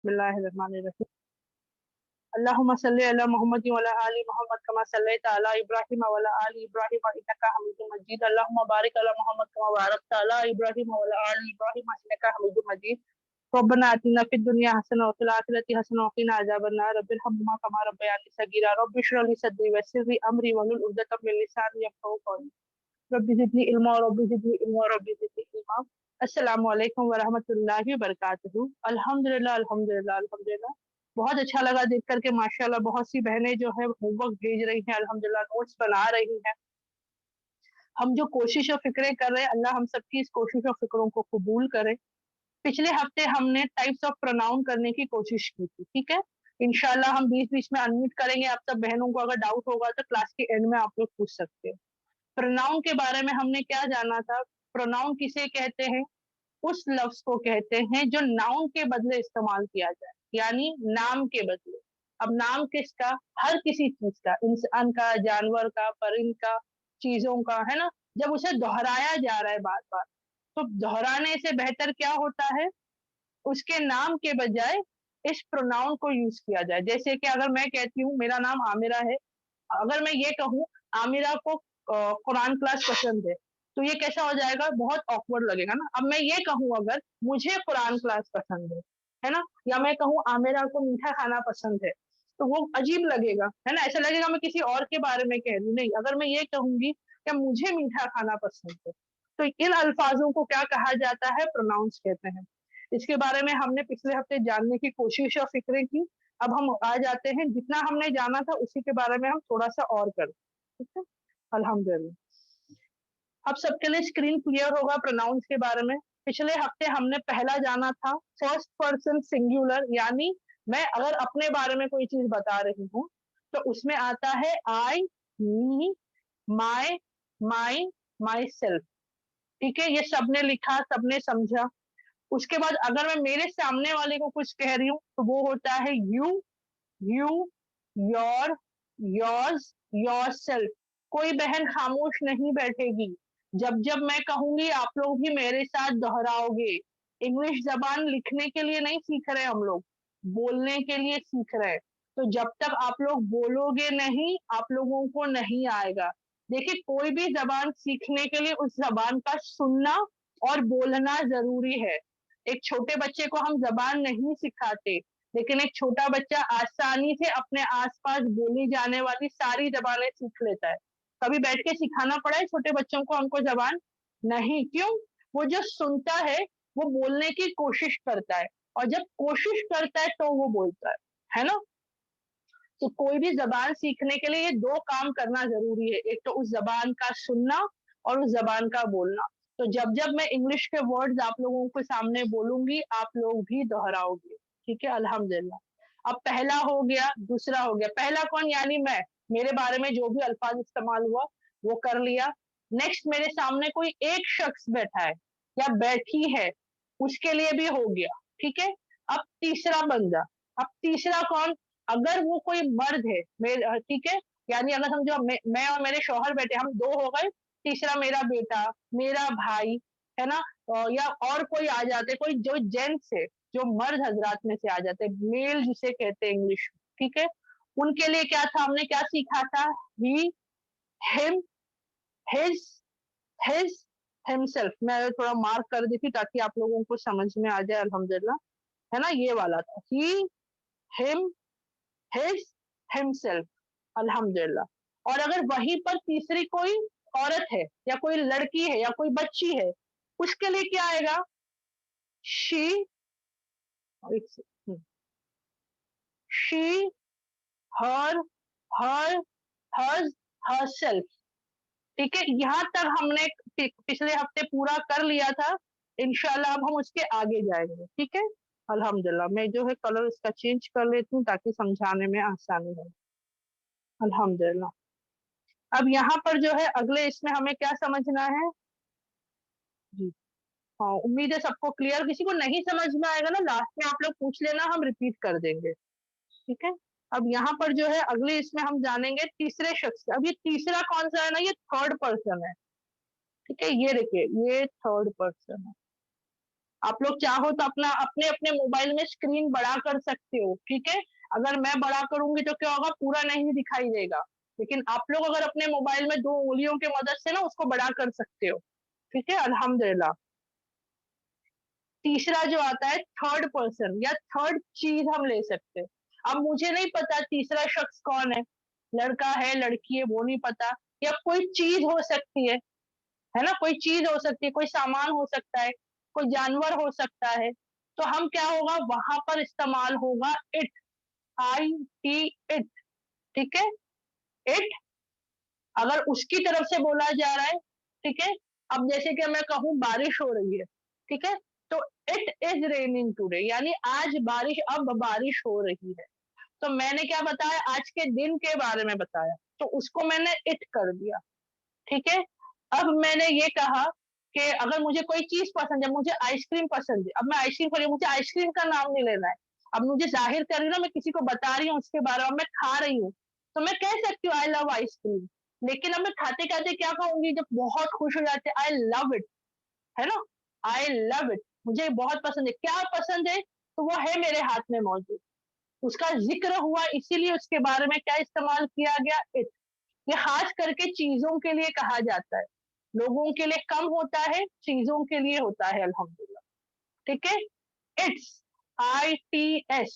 बिस्मिल्लाहिर्रहमानिर्रहीम। अल्लाहुम्मा सल्लि अला मुहम्मद व अला आलि मुहम्मद कमा सल्लैता अला इब्राहीम व अला आलि इब्राहीम इन्नका हमीदुम मजीद। अल्लाहुम्मा बारिक अला मुहम्मद कमा बारकता अला इब्राहीम व अला आलि इब्राहीम इन्नका हमीदुम मजीद। रब्बना आतिना फिद दुनिया हसना व फिल आखिरति हसना व क़िना अज़ाबन्नार। रब्बिरहम्हुमा कमा रब्बयानी सगीरा। रब्बि इश्रह ली सदरी वयस्सिर ली अमरी वहलुल उक़दतम मिन लिसानी यफ़क़हू क़ौली। Rabbi ज़िदनी इल्मा rabbi ज़िदनी इल्मा rabbi ज़िदनी इल्मा। अस्सलामु अलैकुम व रहमतुल्लाहि व बरकातुहू। अल्हम्दुलिल्लाह अल्हम्दुलिल्लाह अल्हम्दुलिल्लाह। बहुत अच्छा लगा देख करके, माशाल्लाह बहुत सी बहनें जो है होमवर्क भेज रही हैं, अल्हम्दुलिल्लाह नोट्स बना रही हैं। हम जो कोशिश और फिक्रें कर रहे हैं, अल्लाह हम सबकी इस कोशिश और फिक्रों को कबूल करे। पिछले हफ्ते हमने टाइप्स ऑफ प्रोनाउन करने की कोशिश की थी, ठीक है। इंशाल्लाह हम बीच बीच में अनम्यूट करेंगे। आप सब बहनों को अगर डाउट होगा तो क्लास के एंड में आप लोग पूछ सकते हो। प्रोनाउन के बारे में हमने क्या जाना था? प्रोनाउन किसे कहते हैं? उस लफ्ज को कहते हैं जो नाउन के बदले इस्तेमाल किया जाए, यानी नाम के बदले। अब नाम किसका? हर किसी चीज का, इंसान का, जानवर का, परिंद का, चीजों का, है ना। जब उसे दोहराया जा रहा है बार बार, तो दोहराने से बेहतर क्या होता है? उसके नाम के बजाय इस प्रोनाउन को यूज किया जाए। जैसे कि अगर मैं कहती हूँ मेरा नाम आमिरा है, अगर मैं ये कहूँ आमिरा को कुरान क्लास पसंद है, तो ये कैसा हो जाएगा? बहुत ऑकवर्ड लगेगा ना। अब मैं ये कहूँ अगर मुझे कुरान क्लास पसंद है ना, या मैं कहूँ आमिरा को मीठा खाना पसंद है, तो वो अजीब लगेगा, है ना। ऐसा लगेगा मैं किसी और के बारे में कह रही हूँ। नहीं, अगर मैं ये कहूंगी कि मुझे मीठा खाना पसंद है, तो इन अल्फाजों को क्या कहा जाता है? प्रोनाउंस कहते हैं। इसके बारे में हमने पिछले हफ्ते जानने की कोशिश और फिक्रें की। अब हम आ जाते हैं, जितना हमने जाना था उसी के बारे में हम थोड़ा सा और करें, ठीक है। अल्हम्दुलिल्लाह। अब सबके लिए स्क्रीन क्लियर होगा प्रोनाउंस के बारे में। पिछले हफ्ते हमने पहला जाना था फर्स्ट पर्सन सिंगुलर, यानी मैं अगर अपने बारे में कोई चीज बता रही हूँ तो उसमें आता है आई, मी, माय, माई, माई सेल्फ। ठीक है, ये सबने लिखा, सबने समझा। उसके बाद अगर मैं मेरे सामने वाले को कुछ कह रही हूँ तो वो होता है you, you, your, yours, yourself. कोई बहन खामोश नहीं बैठेगी। जब जब मैं कहूंगी आप लोग भी मेरे साथ दोहराओगे। इंग्लिश जबान लिखने के लिए नहीं सीख रहे हम लोग, बोलने के लिए सीख रहे हैं। तो जब तक आप लोग बोलोगे नहीं, आप लोगों को नहीं आएगा। देखिए, कोई भी जबान सीखने के लिए उस जबान का सुनना और बोलना जरूरी है। एक छोटे बच्चे को हम जबान नहीं सिखाते, लेकिन एक छोटा बच्चा आसानी से अपने आसपास बोली जाने वाली सारी जबानें सीख लेता है। कभी बैठ के सिखाना पड़ा है छोटे बच्चों को हमको जबान? नहीं। क्यों? वो जो सुनता है वो बोलने की कोशिश करता है, और जब कोशिश करता है तो वो बोलता है ना। तो कोई भी जबान सीखने के लिए ये दो काम करना जरूरी है, एक तो उस जबान का सुनना और उस जबान का बोलना। तो जब जब मैं इंग्लिश के वर्ड्स आप लोगों के सामने बोलूंगी, आप लोग भी दोहराओगे, ठीक है। अल्हम्दुलिल्लाह। अब पहला हो गया, दूसरा हो गया। पहला कौन? यानी मैं, मेरे बारे में जो भी अल्फाज इस्तेमाल हुआ वो कर लिया। नेक्स्ट, मेरे सामने कोई एक शख्स बैठा है या बैठी है, उसके लिए भी हो गया, ठीक है। अब तीसरा बंदा। अब तीसरा कौन? अगर वो कोई मर्द है, मेरे, ठीक है, यानी अगर समझो मैं और मेरे शौहर बैठे, हम दो हो गए। तीसरा मेरा बेटा, मेरा भाई, है ना। या और कोई आ जाते, कोई जो जेंट्स है, जो मर्द हजरात में से आ जाते, मेल जिसे कहते हैं इंग्लिश, ठीक है। उनके लिए क्या था? हमने क्या सीखा था? ही, हिम, हिज, हिज, हिमसेल्फ। मैं थोड़ा मार्क कर दी थी ताकि आप लोगों को समझ में आ जाए, अल्हम्दुलिल्लाह, है ना। ये वाला था ही, हिम, हिज, हिमसेल्फ। अल्हम्दुलिल्लाह। और अगर वहीं पर तीसरी कोई औरत है या कोई लड़की है या कोई बच्ची है, उसके लिए क्या आएगा? She, she, her, her, hers, herself. ठीक है, यहाँ तक हमने पिछले हफ्ते पूरा कर लिया था। इंशाल्लाह अब हम उसके आगे जाएंगे, ठीक है। अल्हम्दुलिल्लाह। मैं जो है कलर इसका चेंज कर लेती हूँ ताकि समझाने में आसानी हो। अल्हम्दुलिल्लाह। अब यहाँ पर जो है अगले इसमें हमें क्या समझना है जी। हाँ, उम्मीद है सबको क्लियर। किसी को नहीं समझ में आएगा ना, लास्ट में आप लोग पूछ लेना, हम रिपीट कर देंगे, ठीक है। अब यहाँ पर जो है अगले इसमें हम जानेंगे तीसरे शख्स। अब ये तीसरा कौन सा है ना, ये थर्ड पर्सन है, ठीक है। ये देखिए, ये थर्ड पर्सन है। आप लोग चाहो तो अपना अपने अपने मोबाइल में स्क्रीन बड़ा कर सकते हो, ठीक है। अगर मैं बड़ा करूंगी तो क्या होगा, पूरा नहीं दिखाई देगा, लेकिन आप लोग अगर अपने मोबाइल में 2 उंगलियों की मदद से ना उसको बड़ा कर सकते हो, ठीक है, अल्हम्दुलिल्लाह। तीसरा जो आता है थर्ड पर्सन या थर्ड चीज हम ले सकते हैं। अब मुझे नहीं पता तीसरा शख्स कौन है, लड़की है, वो नहीं पता, या कोई चीज हो सकती है ना, कोई चीज हो सकती है, कोई सामान हो सकता है, कोई जानवर हो सकता है। तो हम क्या होगा, वहां पर इस्तेमाल होगा इट, IT, इट, ठीक है, इट। अगर उसकी तरफ से बोला जा रहा है, ठीक है। अब जैसे कि मैं कहूँ बारिश हो रही है, ठीक है, तो इट इज रेनिंग टुडे, यानी आज बारिश, अब बारिश हो रही है। तो मैंने क्या बताया, आज के दिन के बारे में बताया, तो उसको मैंने इट कर दिया, ठीक है। अब मैंने ये कहा कि अगर मुझे कोई चीज पसंद है, मुझे आइसक्रीम पसंद है, अब मैं आइसक्रीम खा रही हूँ, मुझे आइसक्रीम का नाम नहीं लेना है, अब मुझे जाहिर कर रही हूँ ना, मैं किसी को बता रही हूँ उसके बारे में, मैं खा रही हूँ, तो मैं कह सकती हूँ आई लव आइसक्रीम। लेकिन अब मैं खाते खाते क्या कहूंगी, जब बहुत खुश हो जाते, आई लव इट, है ना, आई लव इट, मुझे बहुत पसंद है। क्या पसंद है, तो वो है मेरे हाथ में मौजूद, उसका जिक्र हुआ, इसीलिए उसके बारे में क्या इस्तेमाल किया गया, इट। ये खास करके चीजों के लिए कहा जाता है, लोगों के लिए कम होता है, चीजों के लिए होता है, अल्हम्दुलिल्लाह, ठीक है। इट्स, ITS,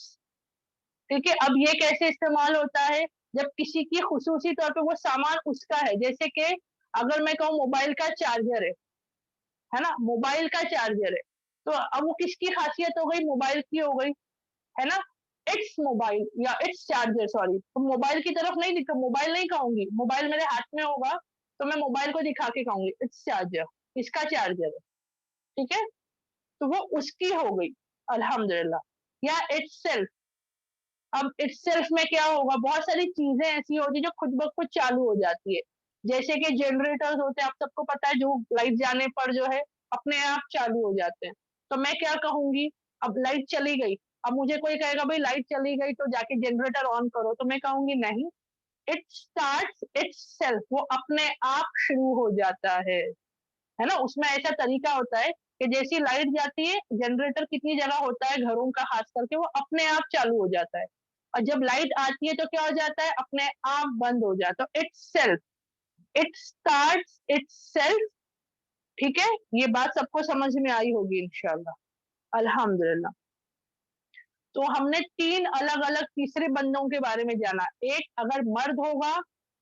ठीक है। अब ये कैसे इस्तेमाल होता है, जब किसी की खुसूसी तौर पे वो सामान उसका है, जैसे कि अगर मैं कहूँ मोबाइल का चार्जर है ना, मोबाइल का चार्जर है, तो अब वो किसकी खासियत हो गई, मोबाइल की हो गई, है ना। इट्स मोबाइल या इट्स चार्जर, सॉरी, तो मोबाइल की तरफ नहीं दिखा, मोबाइल नहीं कहूंगी, मोबाइल मेरे हाथ में होगा तो मैं मोबाइल को दिखा के कहूंगी इट्स चार्जर, इसका चार्जर है, ठीक है, तो वो उसकी हो गई, अल्हम्दुलिल्लाह। या इट्स सेल्फ, अब इट्स सेल्फ में क्या होगा, बहुत सारी चीजें ऐसी होती है जो खुद ब खुद चालू हो जाती है, जैसे कि जनरेटर्स होते हैं, आप सबको पता है, जो लाइट जाने पर जो है अपने आप चालू हो जाते हैं। तो मैं क्या कहूंगी, अब लाइट चली गई, अब मुझे कोई कहेगा भाई लाइट चली गई तो जाके जनरेटर ऑन करो, तो मैं कहूंगी नहीं, इट स्टार्ट्स इट्स सेल्फ, वो अपने आप शुरू हो जाता है ना। उसमें ऐसा तरीका होता है कि जैसी लाइट जाती है, जनरेटर कितनी जगह होता है घरों का खास करके, वो अपने आप चालू हो जाता है, और जब लाइट आती है तो क्या हो जाता है, अपने आप बंद हो जाता है, it's self, it starts it's self, ठीक है। ये बात सबको समझ में आई होगी इंशाल्लाह, अल्हम्दुलिल्लाह। तो हमने 3 अलग अलग तीसरे बंदों के बारे में जाना, एक अगर मर्द होगा,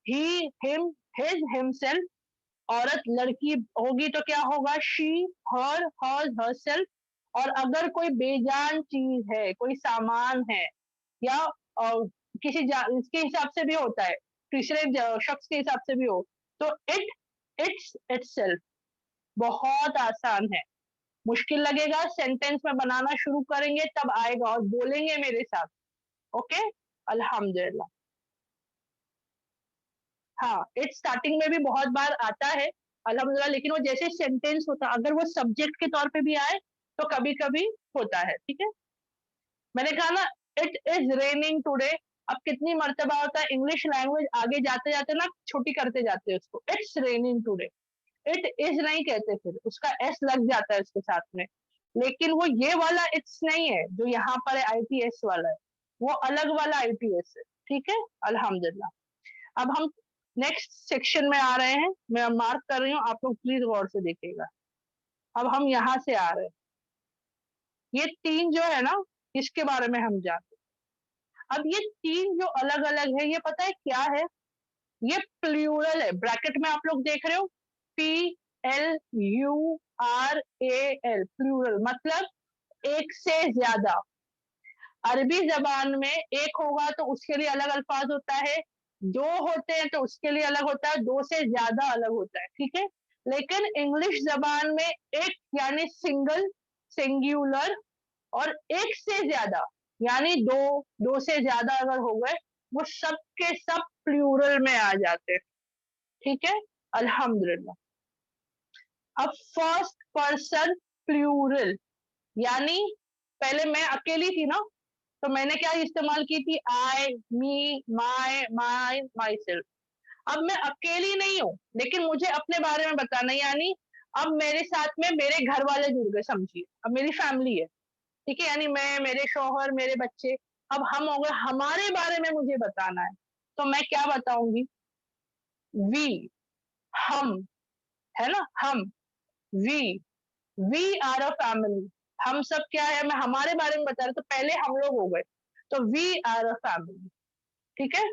ही, हिम, हिज, हिमसेल्फ, औरत लड़की होगी तो क्या होगा, शी, हर, हर्स, हरसेल्फ। और अगर कोई बेजान चीज है, कोई सामान है, या इसके हिसाब से भी होता है, तीसरे शख्स के हिसाब से भी हो, तो इट, इट्स, इटसेल्फ। बहुत आसान है, मुश्किल लगेगा, सेंटेंस में बनाना शुरू करेंगे तब आएगा, और बोलेंगे मेरे साथ, ओके, अल्हम्दुलिल्लाह। हाँ, इट स्टार्टिंग में भी बहुत बार आता है, अल्हम्दुलिल्लाह, लेकिन वो जैसे सेंटेंस होता है, अगर वो सब्जेक्ट के तौर पे भी आए तो कभी कभी होता है, ठीक है। मैंने कहा ना, इट इज रेनिंग टुडे, अब कितनी मर्तबा होता है, इंग्लिश लैंग्वेज आगे जाते जाते ना छोटी करते जाते हैं उसको, it's raining today, it is नहीं कहते, फिर उसका एस लग जाता है उसके साथ में। लेकिन वो ये वाला इट्स नहीं है जो यहाँ पर है, ITS वाला है, वो अलग वाला ITS है, ठीक है, अल्हम्दुलिल्लाह। अब हम नेक्स्ट सेक्शन में आ रहे हैं, मैं मार्क कर रही हूँ, आप लोग प्लीज गौर से देखिएगा। अब हम यहाँ से आ रहे हैं, ये 3 जो है ना, इसके बारे में हम जानते हैं। अब ये 3 जो अलग अलग है, ये पता है क्या है, ये प्लूरल है, ब्रैकेट में आप लोग देख रहे हो, PLURAL, प्लूरल मतलब एक से ज्यादा। अरबी जबान में एक होगा तो उसके लिए अलग अल्फाज होता है, 2 होते हैं तो उसके लिए अलग होता है, 2 से ज्यादा अलग होता है, ठीक है। लेकिन इंग्लिश जबान में एक यानी सिंगल, सिंगुलर, और एक से ज्यादा यानी 2, 2 से ज्यादा अगर हो गए, वो सब के सब प्लूरल में आ जाते हैं, ठीक है, अल्हम्दुलिल्लाह। अब फर्स्ट पर्सन प्लूरल, यानी पहले मैं अकेली थी ना, तो मैंने क्या इस्तेमाल की थी, आई, मी, माई, माइन, माई सेल्फ। अब मैं अकेली नहीं हूं, लेकिन मुझे अपने बारे में बताना, यानी अब मेरे साथ में मेरे घर वाले जुड़ गए, समझिए अब मेरी फैमिली है, ठीक है, यानी मैं, मेरे शौहर, मेरे बच्चे, अब हम हो गए, हमारे बारे में मुझे बताना है, तो मैं क्या बताऊंगी? वी, हम, है ना, हम, we, we are a family, हम सब क्या है, मैं हमारे बारे में बता रहा हूं, तो पहले हम लोग हो गए, तो वी आर अ फैमिली, ठीक है।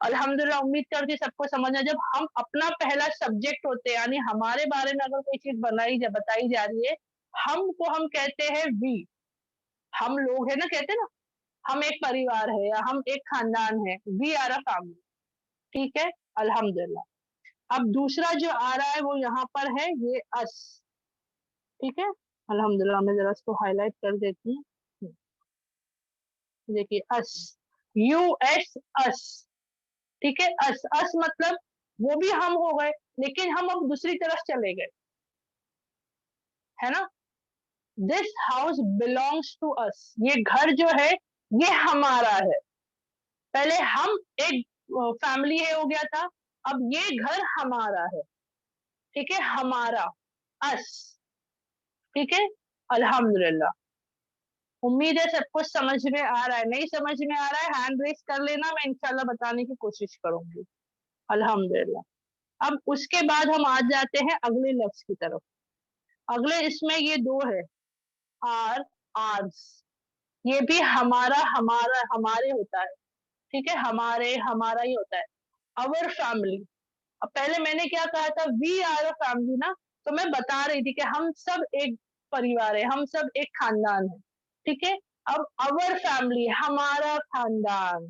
अल्हम्दुलिल्लाह, उम्मीद करती हूँ सबको समझ में, जब हम अपना पहला सब्जेक्ट होते हैं, यानी हमारे बारे में अगर कोई चीज बताई जा रही है, हम को हम कहते हैं वी, हम लोग है ना, कहते हैं ना, हम एक परिवार है या हम एक खानदान है, वी आर अ फैमिली, ठीक है। अल्हम्दुलिल्लाह, अब दूसरा जो आ रहा है वो यहाँ पर है, ये अस, ठीक है। अल्हम्दुलिल्लाह, मैं जरा इसको हाईलाइट कर देती हूँ, देखिए अस, यू एस, अस, ठीक है। अस, अस मतलब वो भी हम हो गए, लेकिन हम अब दूसरी तरफ चले गए, है ना। This house belongs to us, ये घर जो है ये हमारा है, पहले हम एक फैमिली है हो गया था, अब ये घर हमारा है, ठीक है, हमारा, अस, ठीक है। अल्हम्दुलिल्लाह, उम्मीद है सबको समझ में आ रहा है, नहीं समझ में आ रहा है हैंड रेस कर लेना, मैं इंशाल्लाह बताने की कोशिश करूंगी। अल्हम्दुलिल्लाह, अब उसके बाद हम आ जाते हैं अगले लफ्ज की तरफ। अगले इसमें ये दो है, आर, आर्स, ये भी हमारा, हमारा, हमारे होता है, ठीक है, हमारे, हमारा ही होता है। अवर फैमिली, अब पहले मैंने क्या कहा था, वी आर अ फैमिली ना, तो मैं बता रही थी कि हम सब एक परिवार है, हम सब एक खानदान है, ठीक है। अब अवर फैमिली, हमारा खानदान,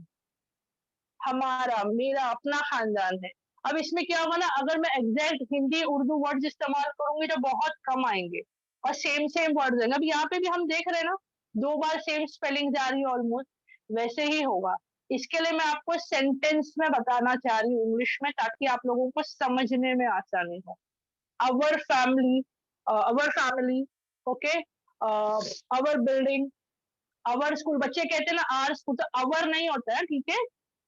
हमारा, मेरा अपना खानदान है। अब इसमें क्या होगा ना, अगर मैं एग्जैक्ट हिंदी उर्दू वर्ड्स इस्तेमाल करूंगी तो बहुत कम आएंगे, और सेम सेम वर्ड्स हैं। अब यहाँ पे भी हम देख रहे हैं ना, 2 बार सेम स्पेलिंग जा रही है ऑलमोस्ट, वैसे ही होगा। इसके लिए मैं आपको सेंटेंस में बताना चाह रही हूँ इंग्लिश में, ताकि आप लोगों को समझने में आसानी हो। Our family, our family, okay, our building, our school, बच्चे कहते हैं ना आर स्कूल, तो अवर नहीं होता है, ठीक है,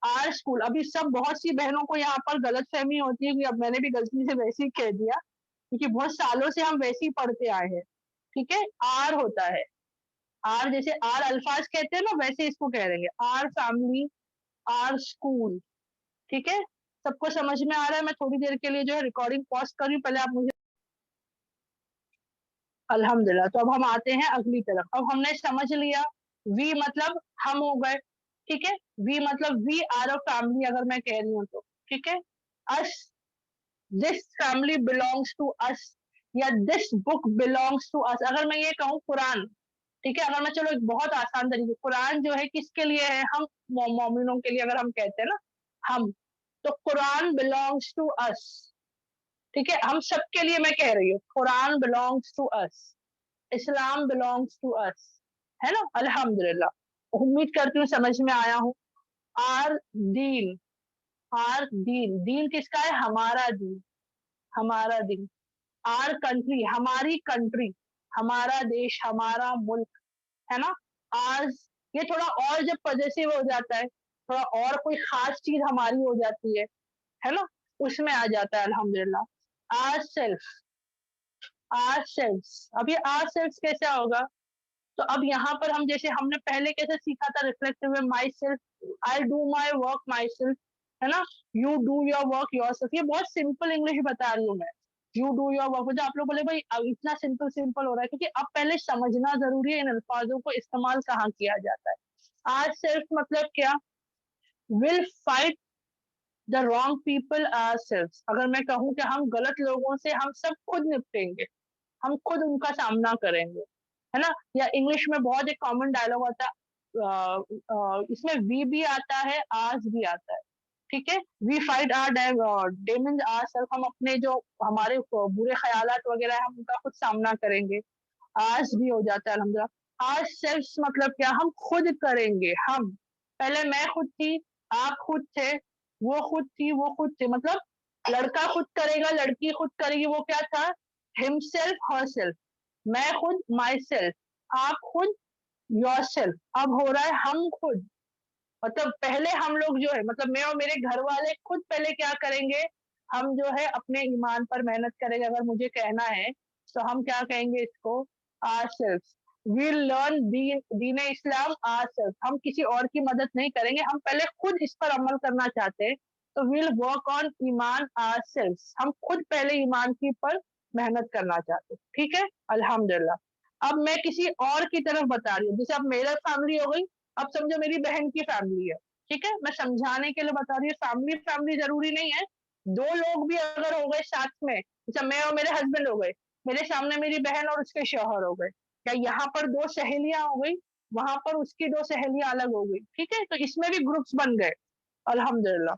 आर स्कूल। अभी सब, बहुत सी बहनों को यहाँ पर गलतफहमी होती है कि अब मैंने भी गलती से वैसे ही कह दिया, क्योंकि बहुत सालों से हम वैसे ही पढ़ते आए हैं, ठीक है। आर होता है, आर जैसे आर अल्फाज कहते हैं ना, वैसे इसको कह देंगे, आर फैमिली, आर स्कूल, ठीक है। सबको समझ में आ रहा है? मैं थोड़ी देर के लिए जो है रिकॉर्डिंग पॉज कर रही हूँ, पहले आप मुझे, अल्हम्दुलिल्लाह। तो अब हम आते हैं अगली तरफ। अब हमने समझ लिया, वी मतलब हम हो गए, ठीक है, वी मतलब वी आर अ फैमिली, अगर मैं कह रही हूँ तो, ठीक है। Us, this family belongs to us, या this book belongs to us, अगर मैं ये कहूँ कुरान, ठीक है, अगर मैं, चलो एक बहुत आसान तरीके, कुरान जो है किसके लिए है, हम मोमिनों के लिए, अगर हम कहते हैं ना हम, तो कुरान बिलोंग्स टू अस, ठीक है, हम सबके लिए मैं कह रही हूँ, Quran belongs to us, Islam belongs to us, है ना। अल्हम्दुलिल्लाह, उम्मीद करती हूँ समझ में आया हूँ। आर दीन, आर दीन, दीन किसका है, हमारा दीन, हमारा दीन। आर कंट्री, हमारी कंट्री, हमारा देश, हमारा मुल्क, है ना। आज ये थोड़ा और जब पॉजेसिव हो जाता है, थोड़ा और कोई खास चीज हमारी हो जाती है ना, उसमें आ जाता है अल्हम्दुलिल्लाह। आर सेल्फ, आर सेल्फ, अब ये आर सेल्फ कैसे होगा? तो अब यहाँ पर हम, जैसे हमने पहले कैसे सीखा था रिफ्लेक्टिव में, my self, I do my work my self, है ना, you do your work your self, ये बहुत सिंपल इंग्लिश बता रही हूँ मैं। यू डू योर वर्क, मुझे आप लोग बोले भाई अब इतना सिंपल सिंपल हो रहा है, क्योंकि अब पहले समझना जरूरी है इन अल्फाजों को इस्तेमाल कहाँ किया जाता है। आज सेल्फ मतलब क्या, will fight the wrong people our self, अगर मैं कहूँ कि हम गलत लोगों से हम सब खुद निपटेंगे, हम खुद उनका सामना करेंगे, है ना। या इंग्लिश में बहुत एक कॉमन डायलॉग होता है, इसमें वी भी आता है, आज भी आता है, ठीक है। We fight our demon our self, हम अपने जो हमारे बुरे ख्यालात वगैरह है, हम उनका खुद सामना करेंगे, आज भी हो जाता है अल्हम्दुलिल्लाह। आज सेल्फ मतलब क्या, हम खुद करेंगे, हम, पहले मैं खुद थी, आप खुद थे, वो खुद थी, वो खुद थे, मतलब लड़का खुद करेगा, लड़की खुद करेगी, वो क्या था, हिमसेल्फ हरसेल्फ, मैं खुद माई सेल्फ, आप खुद योर सेल्फ, अब हो रहा है हम खुद, मतलब पहले हम लोग जो है, मतलब मैं और मेरे घर वाले खुद पहले क्या करेंगे, हम जो है अपने ईमान पर मेहनत करेंगे। अगर मुझे कहना है तो हम क्या कहेंगे इसको, ourselves, we'll learn दीन इस्लाम ourselves, हम किसी और की मदद नहीं करेंगे, हम पहले खुद इस पर अमल करना चाहते हैं, तो we'll work on Iman ourselves, हम खुद पहले ईमान की पर मेहनत करना चाहते हैं, ठीक है, अल्हम्दुलिल्लाह। अब मैं किसी और की तरफ बता रही हूँ, जैसे अब मेरा फैमिली हो गई, अब समझो मेरी बहन की फैमिली है, ठीक है, मैं समझाने के लिए बता रही हूँ, फैमिली फैमिली जरूरी नहीं है, दो लोग भी अगर हो गए साथ में, जैसे मैं और मेरे हस्बैंड हो गए, मेरे सामने मेरी बहन और उसके शौहर हो गए, क्या यहाँ पर दो सहेलियां हो गई, वहां पर उसकी दो सहेलियां अलग हो गई, ठीक है, तो इसमें भी ग्रुप्स बन गए, अल्हम्दुलिल्लाह।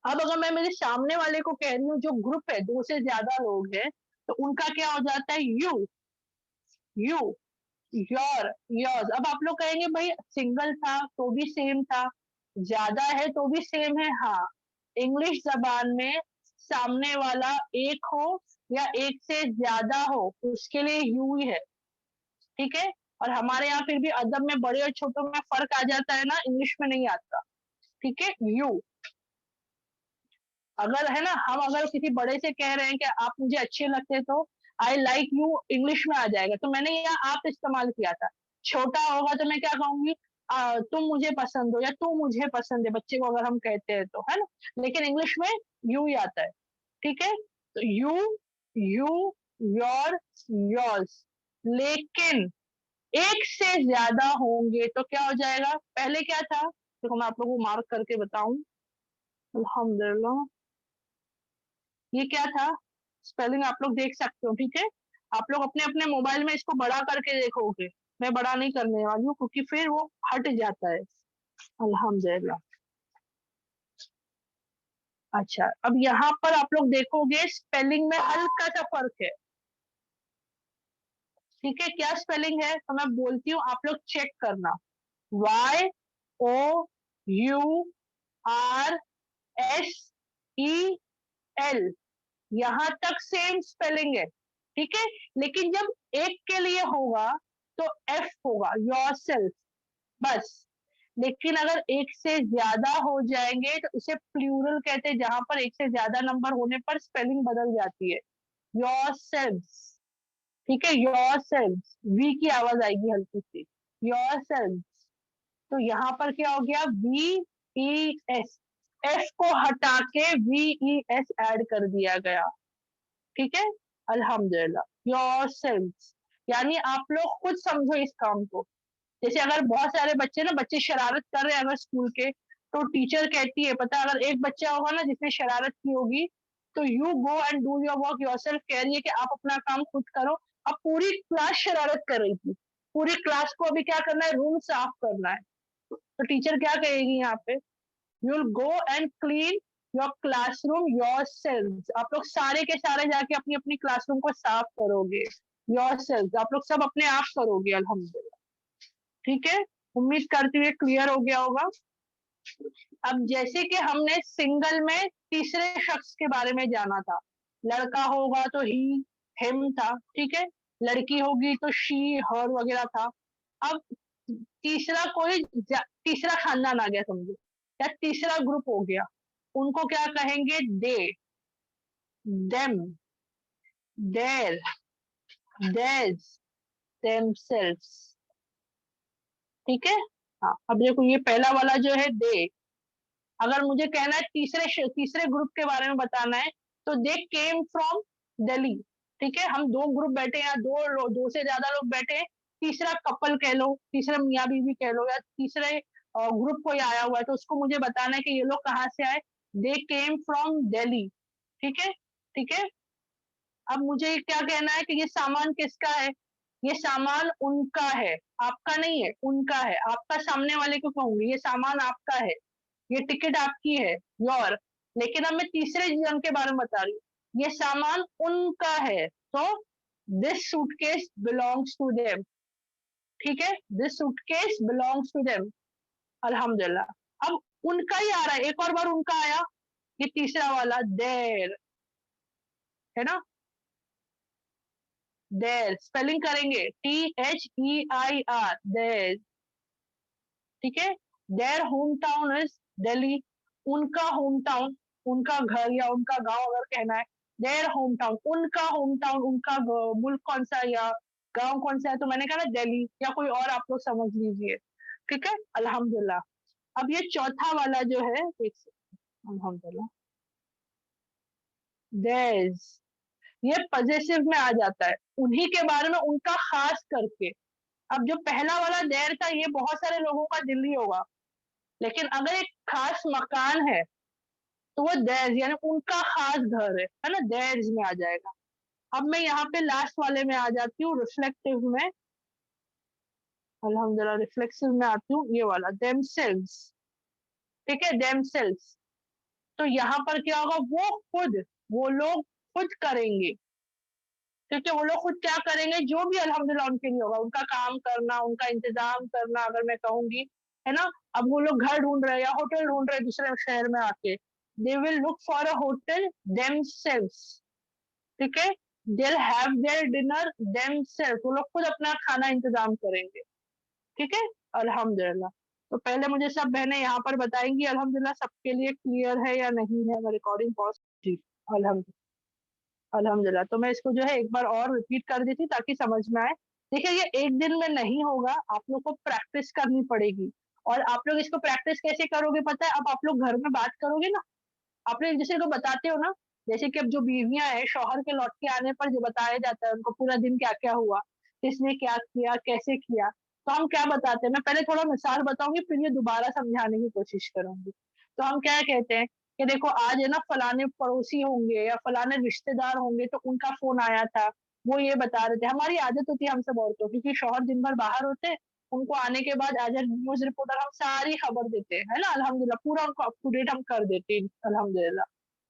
अब अगर मैं मेरे सामने वाले को कह रही हूँ जो ग्रुप है, दो से ज्यादा लोग हैं, तो उनका क्या हो जाता है, यू, योर, योर्स। अब आप लोग कहेंगे भाई सिंगल था तो भी सेम था, ज्यादा है तो भी सेम है, हाँ, इंग्लिश जबान में सामने वाला एक हो या एक से ज्यादा हो उसके लिए यू ही है, ठीक है, और हमारे यहाँ फिर भी अदब में बड़े और छोटों में फर्क आ जाता है ना, इंग्लिश में नहीं आता, ठीक है, यू। अगर है ना, हम अगर किसी बड़े से कह रहे हैं कि आप मुझे अच्छे लगते, तो आई लाइक यू इंग्लिश में आ जाएगा, तो मैंने यहाँ आप इस्तेमाल किया था। छोटा होगा तो मैं क्या कहूंगी, तुम मुझे पसंद हो या तू मुझे पसंद है, बच्चे को अगर हम कहते हैं तो, है ना, लेकिन इंग्लिश में यू ही आता है, ठीक है, तो यू, योर, योर्स। लेकिन एक से ज्यादा होंगे तो क्या हो जाएगा, पहले क्या था, देखो मैं आप लोगों को मार्क करके बताऊं, अल्हम्दुलिल्लाह, ये क्या था, स्पेलिंग आप लोग देख सकते हो, ठीक है, आप लोग अपने अपने मोबाइल में इसको बड़ा करके देखोगे, मैं बड़ा नहीं करने वाली हूँ क्योंकि फिर वो हट जाता है, अल्हम्दुलिल्लाह। अच्छा, अब यहाँ पर आप लोग देखोगे स्पेलिंग में हल्का सा फर्क है, ठीक है, क्या स्पेलिंग है, तो मैं बोलती हूँ, आप लोग चेक करना, YOURSEL, यहाँ तक सेम स्पेलिंग है, ठीक है, लेकिन जब एक के लिए होगा तो एफ होगा, योरसेल्फ, बस। लेकिन अगर एक से ज्यादा हो जाएंगे तो उसे प्लूरल कहते हैं, जहां पर एक से ज्यादा नंबर होने पर स्पेलिंग बदल जाती है, योरसेल्फ, ठीक है, योरसेल्फ, वी की आवाज आएगी हल्की सी, योरसेल्फ, तो यहाँ पर क्या हो गया, VES, एफ को हटा के VES ऐड कर दिया गया, ठीक है, अल्हम्दुलिल्लाह, योरसेल्फ, यानी आप लोग खुद समझो इस काम को। जैसे अगर बहुत सारे बच्चे ना, बच्चे शरारत कर रहे हैं अगर स्कूल के, तो टीचर कहती है, पता अगर एक बच्चा होगा ना जिसने शरारत की होगी, तो you go and do your work yourself, कह रही है कि आप अपना काम खुद करो। अब पूरी क्लास शरारत कर रही थी, पूरी क्लास को अभी क्या करना है, रूम साफ करना है, तो टीचर क्या कहेगी यहाँ पे, you will go and clean your classroom yourselves, आप लोग सारे के सारे जाके अपनी अपनी क्लासरूम को साफ करोगे, योरसेल्व्स, आप लोग सब अपने आप करोगे, अल्हम्दुलिल्लाह, ठीक है, उम्मीद करती हूँ क्लियर हो गया होगा। अब जैसे कि हमने सिंगल में तीसरे शख्स के बारे में जाना था, लड़का होगा तो ही, हिम था, ठीक है, लड़की होगी तो शी, हर वगैरह था। अब तीसरा कोई तीसरा खानदान आ गया समझो, या तीसरा ग्रुप हो गया, उनको क्या कहेंगे, दे, देम, देर, देज, देमसेल्व्स, ठीक है। हाँ, अब देखो ये पहला वाला जो है दे, अगर मुझे कहना है तीसरे ग्रुप के बारे में बताना है, तो दे केम फ्रॉम दिल्ली, ठीक है, हम दो ग्रुप बैठे हैं, दो से ज्यादा लोग बैठे हैं, तीसरा कपल कह लो, तीसरा मियाँ बीवी कह लो, या तीसरे ग्रुप कोई आया हुआ है, तो उसको मुझे बताना है कि ये लोग कहाँ से आए, दे केम फ्रॉम दिल्ली, ठीक है, ठीक है। अब मुझे क्या कहना है कि ये सामान किसका है, ये सामान उनका है, आपका नहीं है, उनका है, आपका सामने वाले को कहूंगी, ये सामान आपका है, ये टिकट आपकी है, योर, लेकिन अब मैं तीसरे जन के बारे में बता रही हूँ, ये सामान उनका है, तो this suitcase belongs to them, ठीक है, this suitcase belongs to them, अल्हम्दुलिल्लाह। अब उनका ही आ रहा है, एक और बार उनका आया, ये तीसरा वाला देर, है ना, देर, स्पेलिंग करेंगे THEIR, देर, ठीक है, their home town is Delhi, उनका होम टाउन, उनका घर या उनका गांव अगर कहना है, देयर होम टाउन, उनका होम टाउन, उनका मुल्क कौन सा या गांव कौन सा है, तो मैंने कहा ना दिल्ली, या कोई और आप लोग समझ लीजिए। ठीक है, अल्हम्दुलिल्लाह। अब ये चौथा वाला जो है, एक सेकंड, अल्हम्दुलिल्लाह, देयर्स, ये पजेसिव में आ जाता है, उन्हीं के बारे में, उनका खास करके। अब जो पहला वाला देयर था, ये बहुत सारे लोगों का दिल्ली होगा, लेकिन अगर एक खास मकान है तो वो देयर्स यानी उनका खास घर है ना, देयर्स में आ जाएगा। अब मैं यहाँ पे लास्ट वाले में आ जाती हूँ, रिफ्लेक्टिव में, अल्हम्दुलिल्लाह रिफ्लेक्सिव में आती हूँ, ये वाला देमसेल्व्स। ठीक है, देमसेल्व्स। तो यहाँ पर क्या होगा, वो खुद, वो लोग खुद करेंगे। ठीक है, वो लोग खुद क्या करेंगे, जो भी अल्हम्दुलिल्लाह उनके लिए होगा, उनका काम करना, उनका इंतजाम करना, अगर मैं कहूंगी, है ना। अब वो लोग घर ढूंढ रहे हैं या होटल ढूंढ रहे हैं दूसरे शहर में आके, they will look for a hotel themselves. ठीक है, they have their dinner themselves, वो लोग खुद अपना खाना इंतजाम करेंगे। ठीक है, अल्हम्दुलिल्लाह। तो पहले मुझे सब बहनें यहाँ पर बताएंगी, अल्हम्दुलिल्लाह सबके लिए क्लियर है या नहीं है। मैं रिकॉर्डिंग पॉज, जी, अल्हम्दुलिल्लाह, अल्हम्दुलिल्लाह। तो मैं इसको जो है एक बार और रिपीट कर देती ताकि समझ में आए। देखिए, ये एक दिन में नहीं होगा, आप लोग को प्रैक्टिस करनी पड़ेगी। और आप लोग इसको प्रैक्टिस कैसे करोगे पता है, अब आप लोग घर में बात करोगे ना, आप लोग एक दूसरे को बताते हो ना, जैसे कि अब जो बीवियां हैं, शौहर के लौट के आने पर जो बताया जाता है उनको पूरा दिन क्या क्या हुआ, किसने क्या किया, कैसे किया, तो हम क्या बताते हैं, मैं पहले थोड़ा मिसाल बताऊंगी, फिर ये दोबारा समझाने की कोशिश करूंगी। तो हम क्या कहते हैं कि देखो आज है ना, फलाने पड़ोसी होंगे या फलाने रिश्तेदार होंगे, तो उनका फोन आया था, वो ये बता रहे थे। हमारी आदत होती है हम सब औरतों की, क्योंकि शौहर दिन भर बाहर होते हैं, उनको आने के बाद एज ए न्यूज रिपोर्टर हम सारी खबर देते हैं, है ना, अल्हम्दुलिल्लाह, पूरा उनको अप टू डेट हम कर देते हैं, अल्हम्दुलिल्लाह।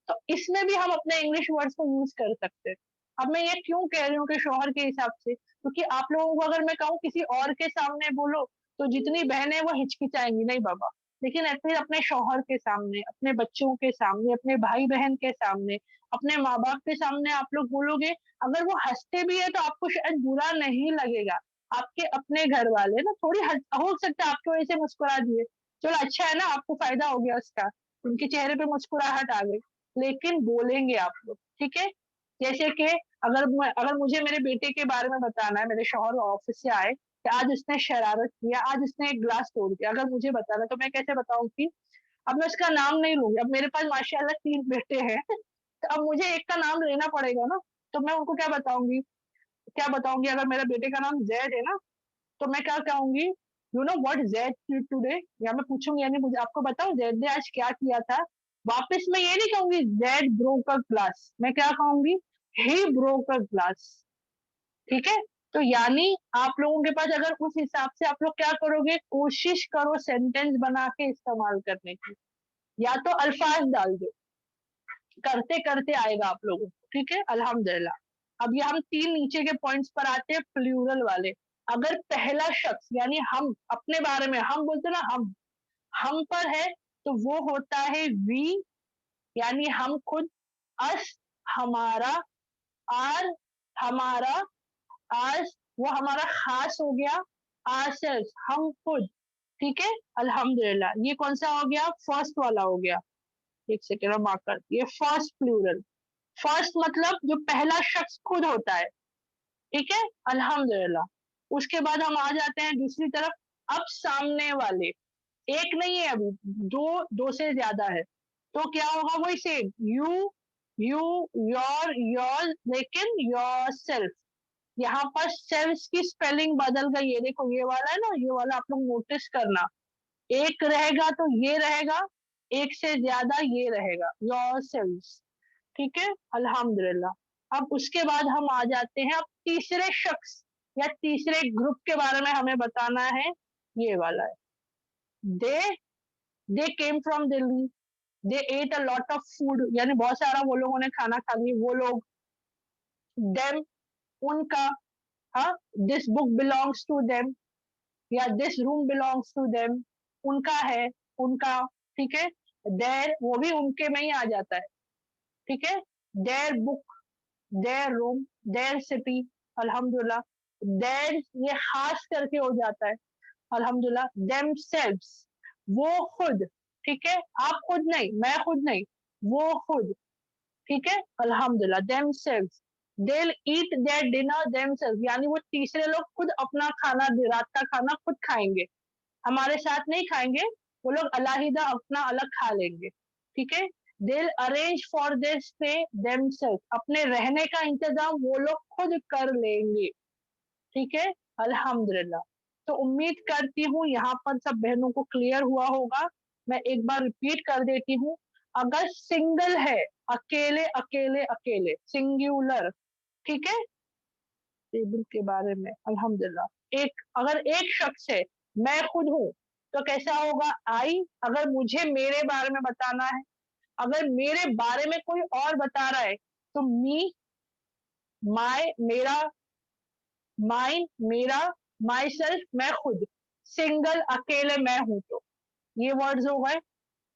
तो इसमें भी हम अपने इंग्लिश वर्ड्स को यूज कर सकते हैं। अब मैं ये क्यों कह रही हूँ कि शौहर के हिसाब से, क्योंकि आप लोगों को अगर मैं कहूँ किसी और के सामने बोलो, तो जितनी बहनें वो हिचकिचाएंगी, नहीं बाबा, लेकिन फिर अपने शौहर के सामने, अपने बच्चों के सामने, अपने भाई बहन के सामने, अपने माँ बाप के सामने आप लोग बोलोगे, अगर वो हंसते भी है तो आपको शायद बुरा नहीं लगेगा। आपके अपने घर वाले ना, थोड़ी हो सकता है आपकी वजह से मुस्कुरा दिए, चलो अच्छा है ना, आपको फायदा हो गया उसका, उनके चेहरे पे मुस्कुराहट आ गई, लेकिन बोलेंगे आप लोग। ठीक है, जैसे कि अगर मुझे मेरे बेटे के बारे में बताना है, मेरे शौहर ऑफिस से आए कि आज उसने शरारत किया, आज उसने एक ग्लास तोड़ दिया, अगर मुझे बताना है, तो मैं कैसे बताऊंगी। अब मैं उसका नाम नहीं लूंगी, अब मेरे पास माशाल्लाह 3 बेटे हैं तो अब मुझे एक का नाम लेना पड़ेगा ना, तो मैं उनको क्या बताऊंगी, क्या बताऊंगी, अगर मेरे बेटे का नाम जैद है ना, तो मैं क्या कहूंगी, you know what Zaid did today, या मैं पूछूंगी, यानी मुझे आपको बताऊं जैद ने आज क्या किया था। वापस मैं ये नहीं कहूंगी जैड ब्रोक अ ग्लास, मैं क्या कहूंगी, ही ब्रोक अ ग्लास। ठीक है, तो यानी आप लोगों के पास अगर उस हिसाब से आप लोग क्या करोगे, कोशिश करो सेंटेंस बना के इस्तेमाल करने की, या तो अल्फाज डाल दो, करते करते आएगा आप लोगों को। ठीक है, अल्हम्दुलिल्लाह। अब ये हम 3 नीचे के पॉइंट्स पर आते हैं, प्लूरल वाले। अगर पहला शख्स यानी हम, अपने बारे में हम बोलते ना, हम पर है, तो वो होता है वी, यानी हम खुद, अस, हमारा, आर, हमारा, आज, वो हमारा खास हो गया, आरसेल्फ, हम खुद। ठीक है, अल्हम्दुलिल्लाह। ये कौन सा हो गया, फर्स्ट वाला हो गया, एक सेकेंड मार्क कर, ये फर्स्ट प्लूरल। फर्स्ट मतलब जो पहला शख्स खुद होता है। ठीक है, अल्हम्दुलिल्लाह। उसके बाद हम आ जाते हैं दूसरी तरफ, अब सामने वाले, एक नहीं है अभी, दो से ज्यादा है, तो क्या होगा, वही सेम, यू योर, लेकिन योर सेल्फ। यहाँ पर सेल्फ की स्पेलिंग बदल गई है, देखो ये वाला है ना, ये वाला आप लोग नोटिस करना, एक रहेगा तो ये रहेगा, एक से ज्यादा ये रहेगा, योर सेल्फ। ठीक है, अल्हम्दुलिल्लाह। अब उसके बाद हम आ जाते हैं, अब तीसरे शख्स या तीसरे ग्रुप के बारे में हमें बताना है, ये वाला है, they they came from Delhi, they ate a lot of food, यानी बहुत सारा वो लोगों ने खाना खा लिया, वो लोग, देम, उनका, हाँ, this book belongs to them, या this room belongs to them, उनका है, उनका। ठीक है, देयर, वो भी उनके में ही आ जाता है। ठीक है, their book, their room, their city, अल्हम्दुलिल्लाह। देयर ये खास करके हो जाता है, अल्हम्दुलिल्लाह। देमसेल्व्स, वो खुद। ठीक है, आप खुद नहीं, मैं खुद नहीं, वो खुद, ठीक है, अल्हम्दुलिल्लाह, themselves, they'll eat their dinner themselves, यानी वो तीसरे लोग खुद अपना खाना, रात का खाना खुद खाएंगे, हमारे साथ नहीं खाएंगे, वो लोग अलाहिदा अपना अलग खा लेंगे, ठीक है। they'll arrange for their stay themselves, अपने रहने का इंतजाम वो लोग खुद कर लेंगे, ठीक है, अल्हम्दुलिल्लाह। तो उम्मीद करती हूँ यहाँ पर सब बहनों को क्लियर हुआ होगा। मैं एक बार रिपीट कर देती हूँ, अगर सिंगल है, अकेले अकेले अकेले, सिंगुलर, ठीक है, टेबल के बारे में अल्हम्दुलिल्लाह, एक अगर एक शख्स है, मैं खुद हूँ, तो कैसा होगा, आई, अगर मुझे मेरे बारे में बताना है, अगर मेरे बारे में कोई और बता रहा है, तो मी, माय मेरा, माइन मेरा, माई सेल्फ मैं खुद, सिंगल अकेले मैं हूं, तो ये वर्ड्स हो गए।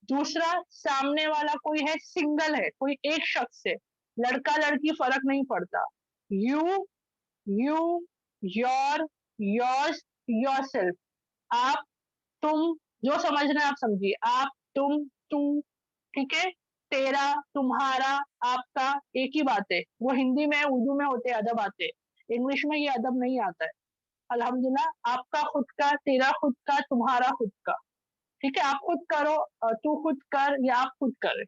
दूसरा, सामने वाला कोई है, सिंगल है, कोई एक शख्स है, लड़का लड़की फर्क नहीं पड़ता, you, you, your, yours, yourself, आप, तुम, जो समझना है आप समझिए, आप, तुम, तू, ठीक है, तेरा, तुम्हारा, आपका, एक ही बात है, वो हिंदी में उर्दू में होते अदब आते, इंग्लिश में ये अदब नहीं आता है। अल्हम्दुलिल्लाह, आपका खुद का, तेरा खुद का, तुम्हारा खुद का, ठीक है, आप खुद करो, तू खुद कर या आप खुद करे।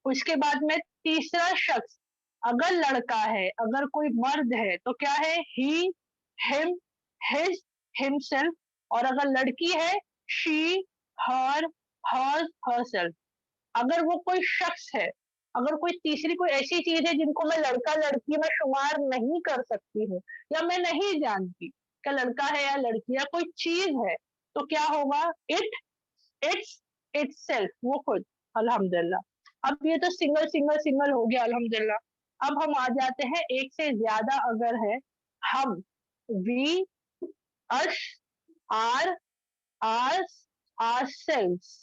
उसके बाद में तीसरा शख्स, अगर लड़का है, अगर कोई मर्द है, तो क्या है, ही, हिम, हिज, हिमसेल्फ, और अगर लड़की है, शी, हर, हर्स, हरसेल्फ। अगर वो कोई शख्स है, अगर कोई तीसरी कोई ऐसी चीज है जिनको मैं लड़का लड़की में शुमार नहीं कर सकती हूँ, या मैं नहीं जानती क्या लड़का है या लड़की, या कोई चीज है, तो क्या होगा, इट, इट्स, इटसेल्फ, वो खुद, अल्हम्दुलिल्लाह। अब ये तो सिंगल सिंगल सिंगल हो गया, अल्हम्दुलिल्लाह। अब हम आ जाते हैं एक से ज्यादा, अगर है, हम, we, us, our, ours, ourselves,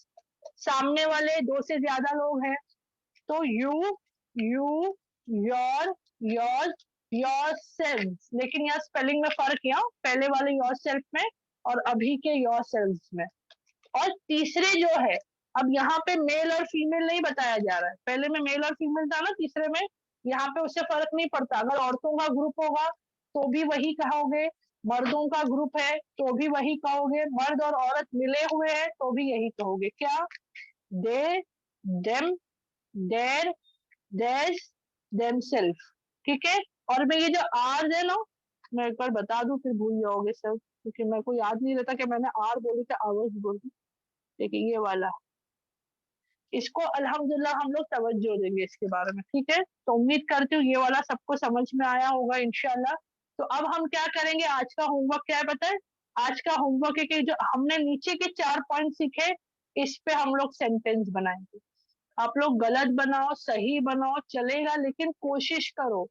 सामने वाले दो से ज्यादा लोग हैं, तो you, you, your, yours, yourselves, लेकिन यहाँ स्पेलिंग में फर्क किया, पहले वाले योरसेल्फ में और अभी के योरसेल्व्स में। और तीसरे जो है, अब यहाँ पे मेल और फीमेल नहीं बताया जा रहा है, पहले में मेल और फीमेल था ना, तीसरे में, यहाँ पे उससे फर्क नहीं पड़ता, अगर औरतों का ग्रुप होगा तो भी वही कहोगे, मर्दों का ग्रुप है तो भी वही कहोगे, मर्द और औरत मिले हुए हैं तो भी यही कहोगे, क्या, दे, देम, देर, देस, देमसेल्फ, ठीक है। और मैं ये जो आर है ना, मैं एक बार बता दूं फिर भूल जाओगे सब, क्योंकि मेरे को याद नहीं रहता कि मैंने आर बोली कि आवर्स बोली। देखिए ये वाला, इसको अल्हम्दुलिल्लाह हम लोग तवज्जो देंगे इसके बारे में, ठीक है। तो उम्मीद करती हूँ ये वाला सबको समझ में आया होगा इंशाल्लाह। तो अब हम क्या करेंगे, आज का होमवर्क क्या है पता है, आज का होमवर्क है कि जो हमने नीचे के 4 पॉइंट सीखे, इस पे हम लोग सेंटेंस बनाएंगे। आप लोग गलत बनाओ सही बनाओ चलेगा, लेकिन कोशिश करो।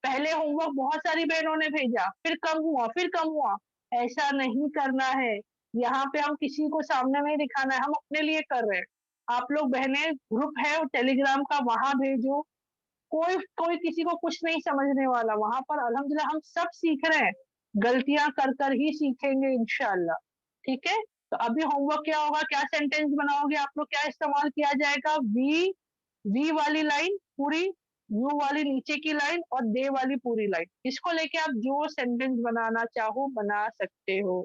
पहले होमवर्क बहुत सारी बहनों ने भेजा, फिर कम हुआ, फिर कम हुआ, ऐसा नहीं करना है। यहाँ पे हम किसी को सामने नहीं दिखाना है, हम अपने लिए कर रहे हैं। आप लोग बहनें, ग्रुप है टेलीग्राम का, वहां भेजो, कोई कोई किसी को कुछ नहीं समझने वाला, वहां पर अल्हम्दुलिल्लाह हम सब सीख रहे हैं, गलतियां कर कर ही सीखेंगे इंशाल्लाह, ठीक है। तो अभी होमवर्क क्या होगा, क्या सेंटेंस बनाओगे आप लोग, क्या इस्तेमाल किया जाएगा, वी वाली लाइन पूरी, यू वाली नीचे की लाइन और दे वाली पूरी लाइन, इसको लेके आप जो सेंटेंस बनाना चाहो बना सकते हो,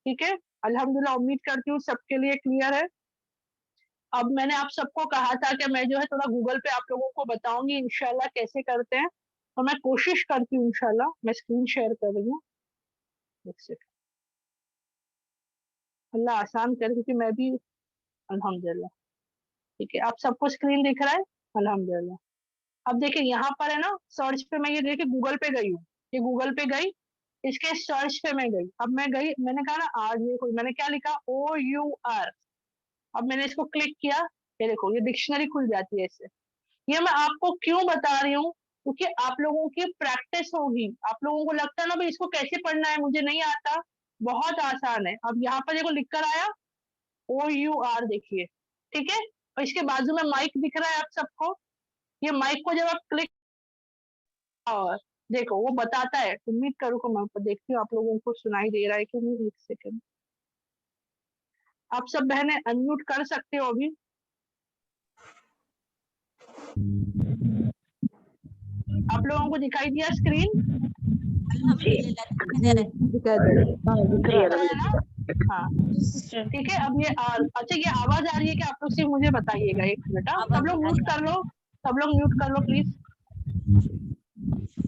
ठीक है। अल्हम्दुलिल्लाह, उम्मीद करती हूँ सबके लिए क्लियर है। अब मैंने आप सबको कहा था कि मैं जो है थोड़ा गूगल पे आप लोगों को बताऊंगी इंशाल्लाह कैसे करते हैं, तो मैं कोशिश करती हूँ इंशाल्लाह। मैं स्क्रीन शेयर कर रही हूँ, एक सेकंड, अल्लाह आसान करे, क्योंकि मैं भी, अल्हम्दुलिल्लाह, ठीक है, आप सबको स्क्रीन दिख रहा है, अल्हम्दुलिल्लाह। अब देखिए यहाँ पर है ना, सर्च पे मैं ये देखिए गूगल पे गई हूँ, ये गूगल पे गई, इसके सर्च पे मैं गई, अब मैं गई, मैंने कहा ना आज ये कोई, मैंने क्या लिखा, OUR, अब मैंने इसको क्लिक किया, ये देखो ये डिक्शनरी खुल जाती है इससे। ये मैं आपको क्यों बता रही हूँ, क्योंकि आप लोगों की प्रैक्टिस होगी, आप लोगों को लगता है ना भाई इसको कैसे पढ़ना है, मुझे नहीं आता, बहुत आसान है। अब यहाँ पर देखो लिख कर आया, OUR, देखिए, ठीक है, और इसके बाजू में माइक दिख रहा है आप सबको, ये माइक को जब आप क्लिक, और देखो वो बताता है, उम्मीद करूँ को मैं देखती हूँ आप लोगों को सुनाई दे रहा है कि नहीं, एक सेकंड, आप सब बहनें अनम्यूट कर सकते हो अभी, आप लोगों को दिखाई दिया स्क्रीन? दिखा दे रहे। दिख रहा है ना? हाँ ठीक है। अब ये अच्छा ये आवाज आ रही है कि आप लोग सिर्फ मुझे बताइएगा, एक मिनट। सब लोग म्यूट कर लो, सब लोग म्यूट कर लो प्लीज,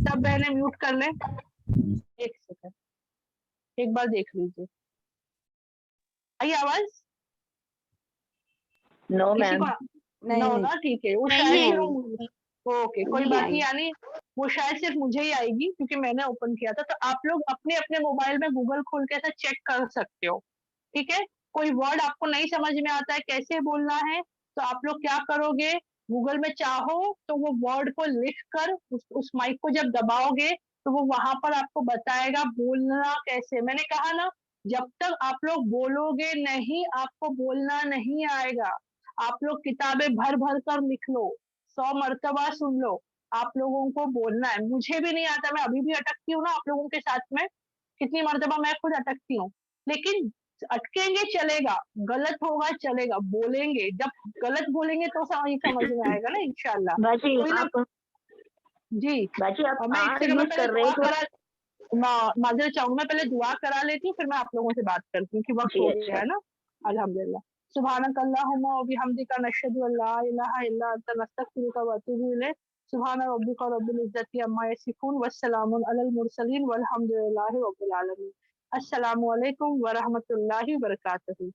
सब बहनें म्यूट कर लें। एक सेकंड, एक बार देख लीजिए, आई आवाज? नो किसी मैम। को नो ना? ठीक है, वो शायद ओके कोई बात नहीं, यानी वो शायद सिर्फ मुझे ही आएगी क्योंकि मैंने ओपन किया था। तो आप लोग अपने अपने मोबाइल में गूगल खोल के ऐसा चेक कर सकते हो, ठीक है? कोई वर्ड आपको नहीं समझ में आता है कैसे बोलना है, तो आप लोग क्या करोगे, गूगल में चाहो तो वो वर्ड को लिख कर उस माइक को जब दबाओगे तो वो वहां पर आपको बताएगा बोलना कैसे। मैंने कहा ना, जब तक आप लोग बोलोगे नहीं, आपको बोलना नहीं आएगा। आप लोग किताबें भर भर कर लिख लो, 100 मर्तबा सुन लो, आप लोगों को बोलना है। मुझे भी नहीं आता, मैं अभी भी अटकती हूँ ना आप लोगों के साथ में, कितनी मर्तबा मैं खुद अटकती हूँ, लेकिन अटकेंगे चलेगा, गलत होगा चलेगा, बोलेंगे। जब गलत बोलेंगे तो समझ में आएगा ना इंशाल्लाह। बाजी कोई ना आप जी। बाजी आप और मैं एक आर सेकंड में यूज पहले कर रहे दुआ हो तो करा, माजरत चाहूंगी, मैं पहले दुआ करा लेती हूँ, फिर मैं आप लोगों से बात करती हूँ कि वक्त जी हो अच्छा। गया है ना। अल्हम्दुलिल्लाह। सुब्हानक अल्लाहुम्मा व बिहम्दिका नशहदु अल्ला इलाहा इल्ला अंता नस्तगफिरुका व अतूबु इलैक। सुब्हान रब्बिका रब्बिल इज्जति अम्मा यसिफून व सलामुन अलल मुरसलीन वल्हम्दुलिल्लाहि रब्बिल आलमीन। अस्सलामु अलैकुम व रहमतुल्लाहि व बरकातहू।